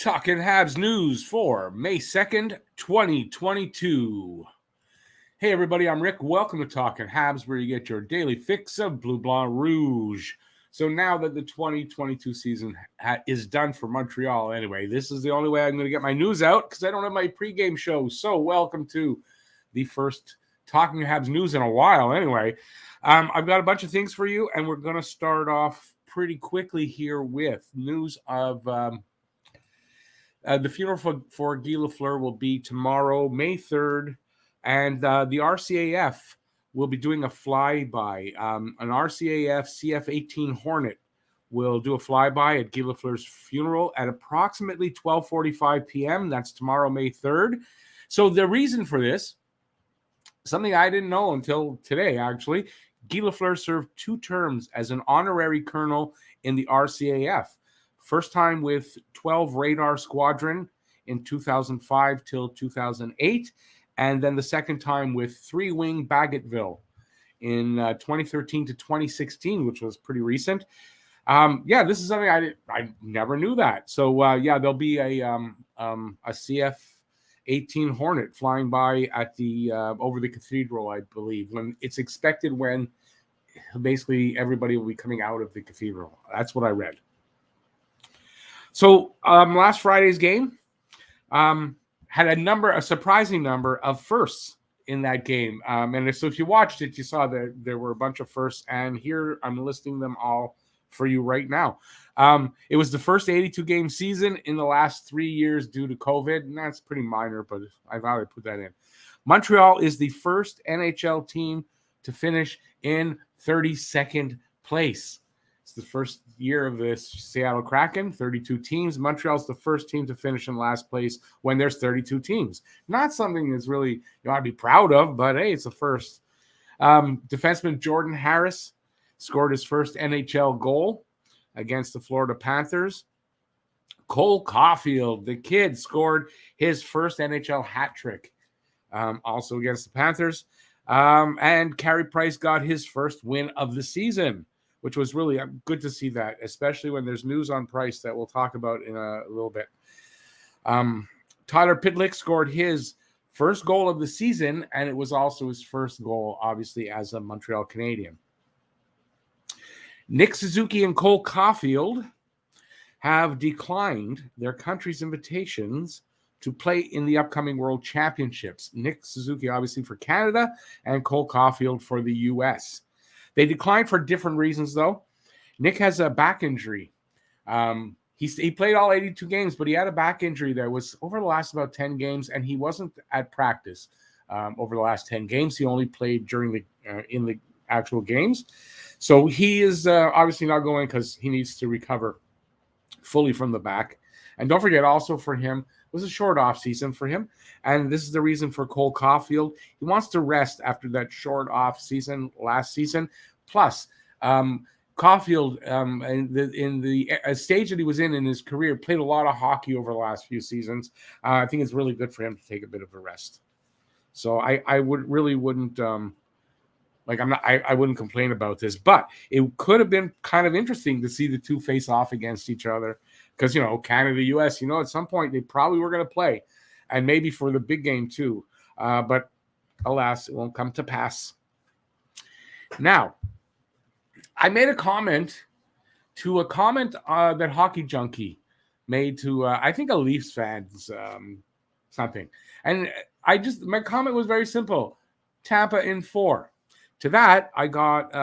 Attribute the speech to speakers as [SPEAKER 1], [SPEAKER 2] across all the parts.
[SPEAKER 1] Talking Habs news for May 2nd, 2022. Hey, everybody, I'm Rick. Welcome to Talking Habs, where you get your daily fix of Bleu Blanc Rouge. So now that the 2022 season is done for Montreal, anyway, this is the only way I'm going to get my news out because I don't have my pregame show. So welcome to the first Talking Habs news in a while, anyway. I've got a bunch of things for you, and we're going to start off pretty quickly here with news of... the funeral for Guy Lafleur will be tomorrow, May 3rd, and the RCAF will be doing a flyby. An RCAF CF-18 Hornet will do a flyby at Guy Lafleur's funeral at approximately 12:45 p.m. That's tomorrow, May 3rd. So the reason for this, something I didn't know until today, actually, Guy Lafleur served 2 terms as an honorary colonel in the RCAF. First time with 12 Radar Squadron in 2005 till 2008. And then the second time with 3 Wing Bagotville in 2013 to 2016, which was pretty recent. This is something I never knew that. So, there'll be a CF-18 Hornet flying by at the over the cathedral, I believe, when it's expected when basically everybody will be coming out of the cathedral. That's what I read. So last Friday's game had a surprising number of firsts in that game. And so if you watched it, you saw that there were a bunch of firsts. And here I'm listing them all for you right now. It was the first 82-game season in the last 3 years due to COVID. And that's pretty minor, but I thought I'd put that in. Montreal is the first NHL team to finish in 32nd place. It's the first year of the Seattle Kraken, 32 teams. Montreal's the first team to finish in last place when there's 32 teams. Not something that's really you ought to be proud of, but hey, it's the first. Defenseman Jordan Harris scored his first NHL goal against the Florida Panthers. Cole Caulfield, the kid, scored his first NHL hat trick, also against the Panthers. And Carey Price got his first win of the season, which was really good to see that, especially when there's news on Price that we'll talk about in a little bit. Tyler Pitlick scored his first goal of the season, and it was also his first goal, obviously, as a Montreal Canadien. Nick Suzuki and Cole Caulfield have declined their country's invitations to play in the upcoming World Championships. Nick Suzuki, obviously, for Canada, and Cole Caulfield for the U.S. They declined for different reasons, though. Nick has a back injury. He played all 82 games, but he had a back injury that was over the last about 10 games, and he wasn't at practice over the last 10 games. He only played during in the actual games. So he is obviously not going because he needs to recover fully from the back. And don't forget, also for him, it was a short off season for him. And this is the reason for Cole Caulfield. He wants to rest after that short off season last season. Plus, Caulfield, in the stage that he was in his career, played a lot of hockey over the last few seasons. I think it's really good for him to take a bit of a rest. So I wouldn't complain about this, but it could have been kind of interesting to see the two face off against each other. Because, Canada, U.S., at some point they probably were going to play, and maybe for the big game too. But alas, it won't come to pass. Now, I made a comment that Hockey Junkie made to, I think, a Leafs fan's something. And my comment was very simple. Tampa in 4. To that, I got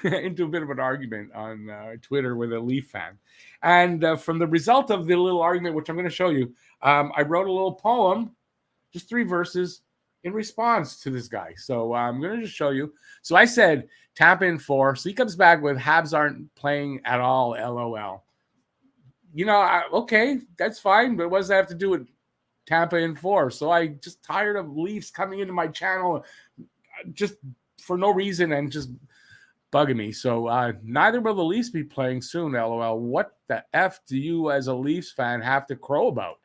[SPEAKER 1] into a bit of an argument on Twitter with a Leaf fan. And from the result of the little argument, which I'm going to show you, I wrote a little poem, just 3 verses, in response to this guy. So I'm going to just show you. So I said, Tampa in 4. So he comes back with, Habs aren't playing at all, LOL. Okay, that's fine. But what does that have to do with Tampa in 4? So I just tired of Leafs coming into my channel just for no reason and just bugging me. So neither will the Leafs be playing soon, LOL. What the F do you as a Leafs fan have to crow about?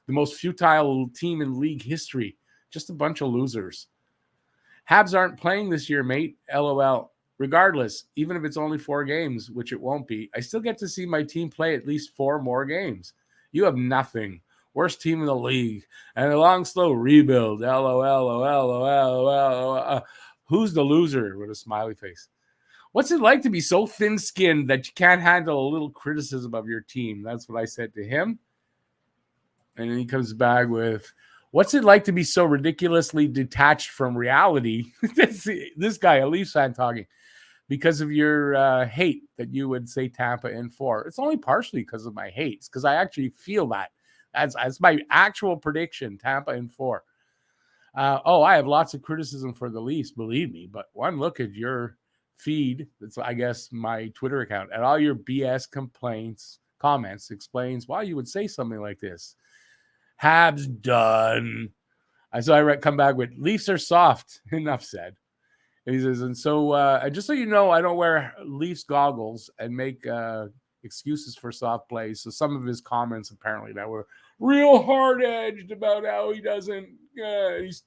[SPEAKER 1] The most futile team in league history. Just a bunch of losers. Habs aren't playing this year, mate. LOL. Regardless, even if it's only 4 games, which it won't be, I still get to see my team play at least 4 more games. You have nothing. Worst team in the league. And a long, slow rebuild. LOL. Who's the loser? With a smiley face. What's it like to be so thin-skinned that you can't handle a little criticism of your team? That's what I said to him. And then he comes back with, what's it like to be so ridiculously detached from reality? This guy, a Leafs fan, talking. Because of your hate that you would say Tampa in 4. It's only partially because of my hates, because I actually feel that. That's my actual prediction, Tampa in 4. I have lots of criticism for the Leafs, believe me, but one look at your feed, that's, I guess, my Twitter account, and all your BS comments explains why you would say something like this. Habs done. So I come back with, Leafs are soft. Enough said. And he says, and so just so you know, I don't wear Leafs goggles and make excuses for soft plays. So some of his comments apparently that were real hard-edged about how he doesn't, he's,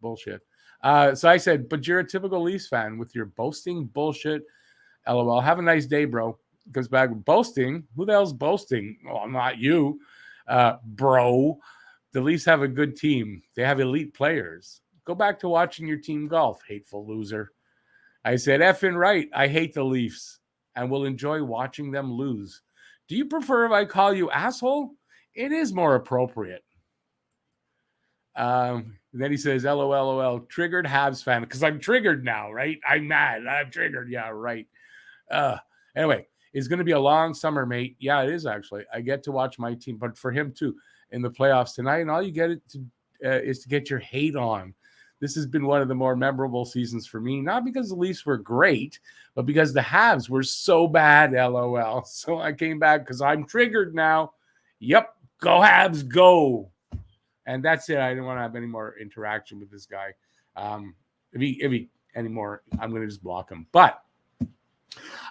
[SPEAKER 1] bullshit. So I said, but you're a typical Leafs fan with your boasting bullshit. LOL. Have a nice day, bro. Goes back with boasting. Who the hell's boasting? Well, not you, bro. The Leafs have a good team. They have elite players. Go back to watching your team golf, hateful loser. I said, effing right. I hate the Leafs and will enjoy watching them lose. Do you prefer if I call you asshole? It is more appropriate. Then he says, LOL, triggered Habs fan. Because I'm triggered now, right? I'm mad. I'm triggered. Yeah, right. Anyway, it's going to be a long summer, mate. Yeah, it is actually. I get to watch my team, but for him too, in the playoffs tonight. And all you get is to get your hate on. This has been one of the more memorable seasons for me, not because the Leafs were great, but because the Habs were so bad, LOL. So I came back because I'm triggered now. Yep, go Habs, go. And that's it. I didn't want to have any more interaction with this guy. If he anymore, I'm going to just block him. But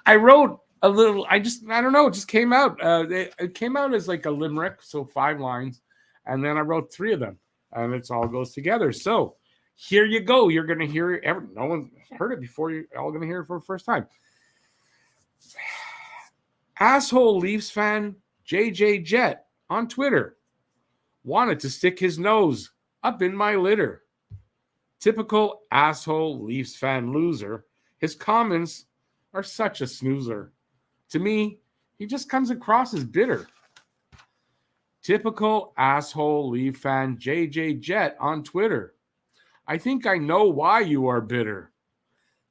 [SPEAKER 1] I wrote a little, I don't know, it just came out. It came out as like a limerick, so 5 lines. And then I wrote 3 of them, and it all goes together. So here you go. You're going to hear it. No one heard it before. You're all going to hear it for the first time. Asshole Leafs fan JJ Jet on Twitter wanted to stick his nose up in my litter. Typical asshole Leafs fan loser. His comments are such a snoozer. To me, he just comes across as bitter. Typical asshole Leaf fan JJ Jet on Twitter. I think I know why you are bitter.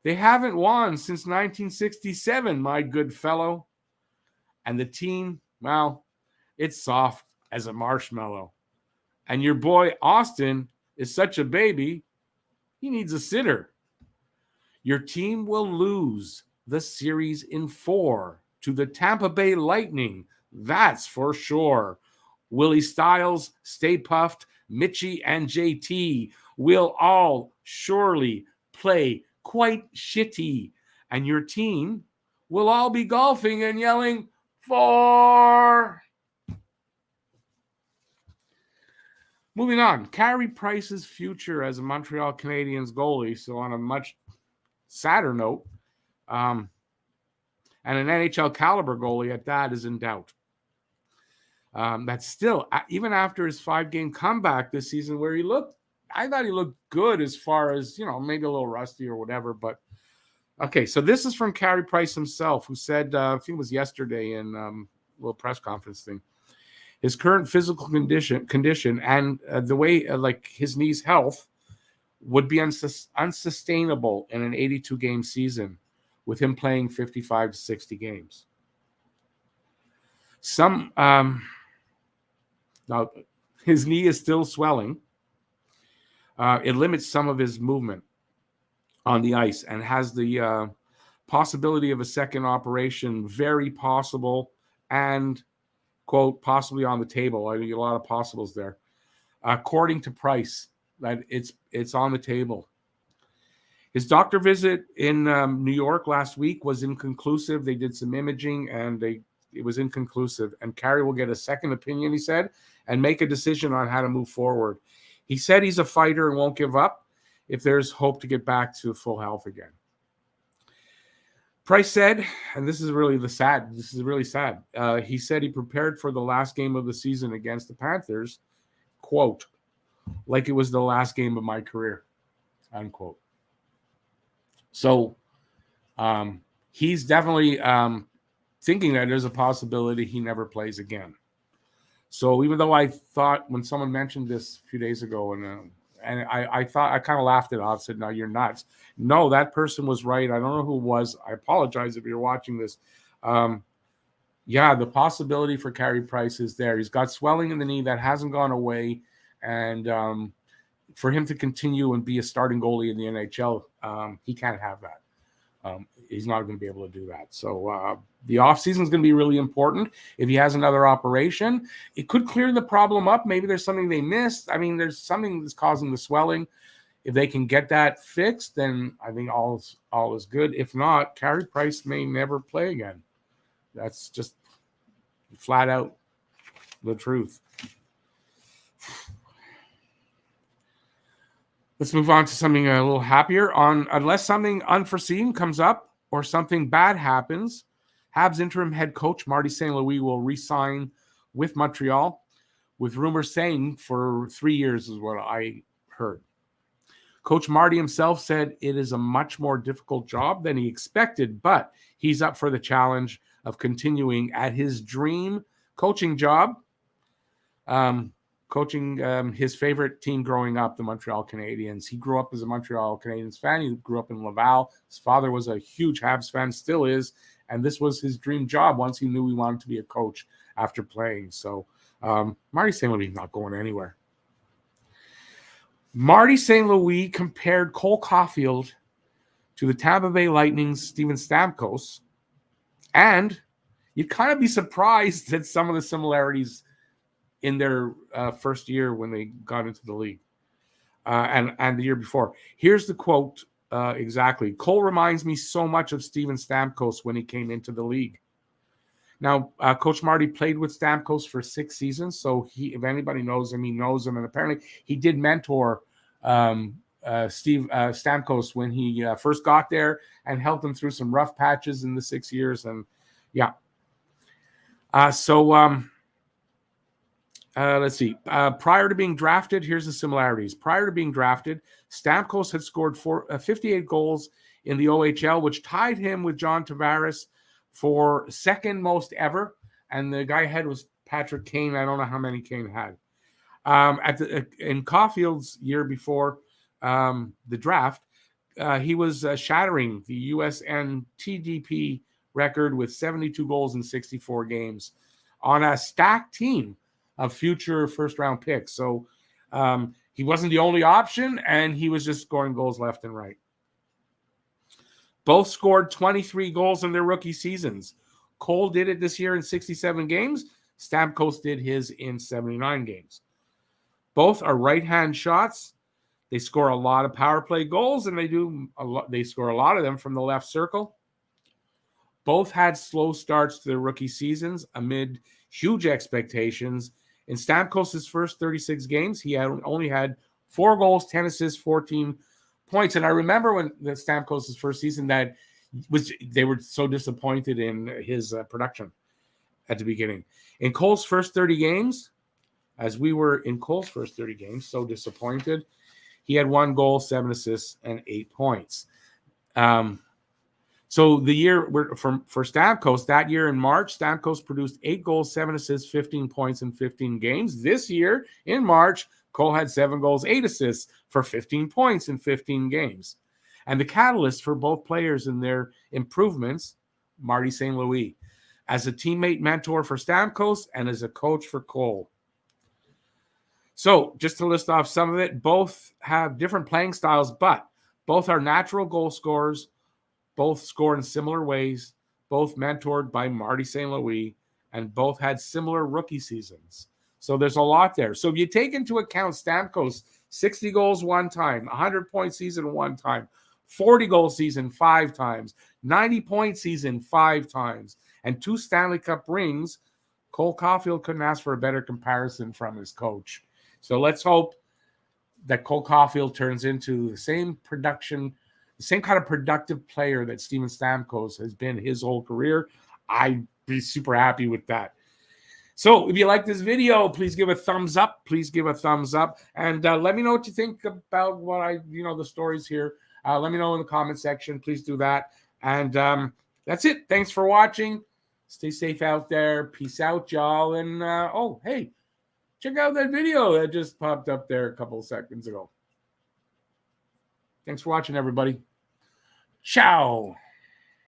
[SPEAKER 1] They haven't won since 1967, my good fellow. And the team, well, it's soft as a marshmallow. And your boy Austin is such a baby, he needs a sitter. Your team will lose the series in 4 to the Tampa Bay Lightning. That's for sure. Willie Styles, Stay Puffed, Mitchie, and JT will all surely play quite shitty. And your team will all be golfing and yelling, 4. Moving on, Carey Price's future as a Montreal Canadiens goalie. So on a much sadder note, and an NHL caliber goalie at that is in doubt. That's still, even after his 5-game comeback this season where I thought he looked good as far as, maybe a little rusty or whatever. But, okay, so this is from Carey Price himself, who said, I think it was yesterday in a little press conference thing, his current physical condition and the way, his knee's health would be unsustainable in an 82-game season with him playing 55 to 60 games. Now, his knee is still swelling. It limits some of his movement on the ice and has the possibility of a second operation, very possible, and, quote, possibly on the table. I think a lot of possibles there. According to Price, that it's on the table. His doctor visit in New York last week was inconclusive. They did some imaging, and it was inconclusive. And Carey will get a second opinion, he said, and make a decision on how to move forward. He said he's a fighter and won't give up if there's hope to get back to full health again. Price said, and this is really sad. He said he prepared for the last game of the season against the Panthers, quote, like it was the last game of my career, unquote. So he's definitely thinking that there's a possibility he never plays again. So even though I thought when someone mentioned this a few days ago, and I thought I kind of laughed it off, said, "No, you're nuts." No, that person was right. I don't know who it was. I apologize if you're watching this. Yeah, the possibility for Carey Price is there. He's got swelling in the knee that hasn't gone away, and for him to continue and be a starting goalie in the NHL, he can't have that. He's not going to be able to do that. So the offseason is going to be really important. If he has another operation, it could clear the problem up. Maybe there's something they missed. I mean, there's something that's causing the swelling. If they can get that fixed, then I think all is good. If not, Carey Price may never play again. That's just flat out the truth. Let's move on to something a little happier. Unless something unforeseen comes up or something bad happens, Habs interim head coach Marty St. Louis will re-sign with Montreal, with rumors saying for 3 years is what I heard. Coach Marty himself said it is a much more difficult job than he expected, but he's up for the challenge of continuing at his dream coaching job. Coaching his favorite team growing up, the Montreal Canadiens. He grew up as a Montreal Canadiens fan. He grew up in Laval. His father was a huge Habs fan, still is, and this was his dream job once he knew he wanted to be a coach after playing. So Marty St. Louis not going anywhere. Marty St. Louis compared Cole Caulfield to the Tampa Bay Lightning's Steven Stamkos, and you'd kind of be surprised at some of the similarities in their first year when they got into the league and the year before. Here's the quote exactly. Cole reminds me so much of Steven Stamkos when he came into the league. Now, Coach Marty played with Stamkos for 6 seasons, so if anybody knows him, he knows him. And apparently he did mentor Stamkos when he first got there and helped him through some rough patches in the 6 years. And yeah. Let's see. Prior to being drafted, here's the similarities. Prior to being drafted, Stamkos had scored 58 goals in the OHL, which tied him with John Tavares for second most ever. And the guy ahead was Patrick Kane. I don't know how many Kane had. In Caulfield's year before the draft, he was shattering the USN TDP record with 72 goals in 64 games on a stacked team of future first-round picks. So he wasn't the only option, and he was just scoring goals left and right. Both scored 23 goals in their rookie seasons. Cole did it this year in 67 games. Stamkos did his in 79 games. Both are right-hand shots. They score a lot of power play goals, and they score a lot of them from the left circle. Both had slow starts to their rookie seasons amid huge expectations. In Stamkos' first 36 games, he only had 4 goals, 10 assists, 14 points. And I remember when the Stamkos' first season they were so disappointed in his production at the beginning. In Cole's first 30 games, as we were in Cole's first 30 games, so disappointed, he had 1 goal, 7 assists, and 8 points. So the year for Stamkos, that year in March, Stamkos produced 8 goals, 7 assists, 15 points in 15 games. This year in March, Cole had 7 goals, 8 assists for 15 points in 15 games. And the catalyst for both players in their improvements, Marty St. Louis, as a teammate mentor for Stamkos and as a coach for Cole. So just to list off some of it, both have different playing styles, but both are natural goal scorers. Both score in similar ways, both mentored by Marty St. Louis, and both had similar rookie seasons. So there's a lot there. So if you take into account Stamkos, 60 goals 1 time, 100-point season 1 time, 40-goal season 5 times, 90-point season 5 times, and 2 Stanley Cup rings, Cole Caulfield couldn't ask for a better comparison from his coach. So let's hope that Cole Caulfield turns into the same production, the same kind of productive player that Steven Stamkos has been his whole career. I'd be super happy with that. So if you like this video, please give a thumbs up. Please give a thumbs up. And let me know what you think about what the stories here. Let me know in the comment section. Please do that. And that's it. Thanks for watching. Stay safe out there. Peace out, y'all. And, oh, hey, check out that video that just popped up there a couple of seconds ago. Thanks for watching, everybody. Ciao.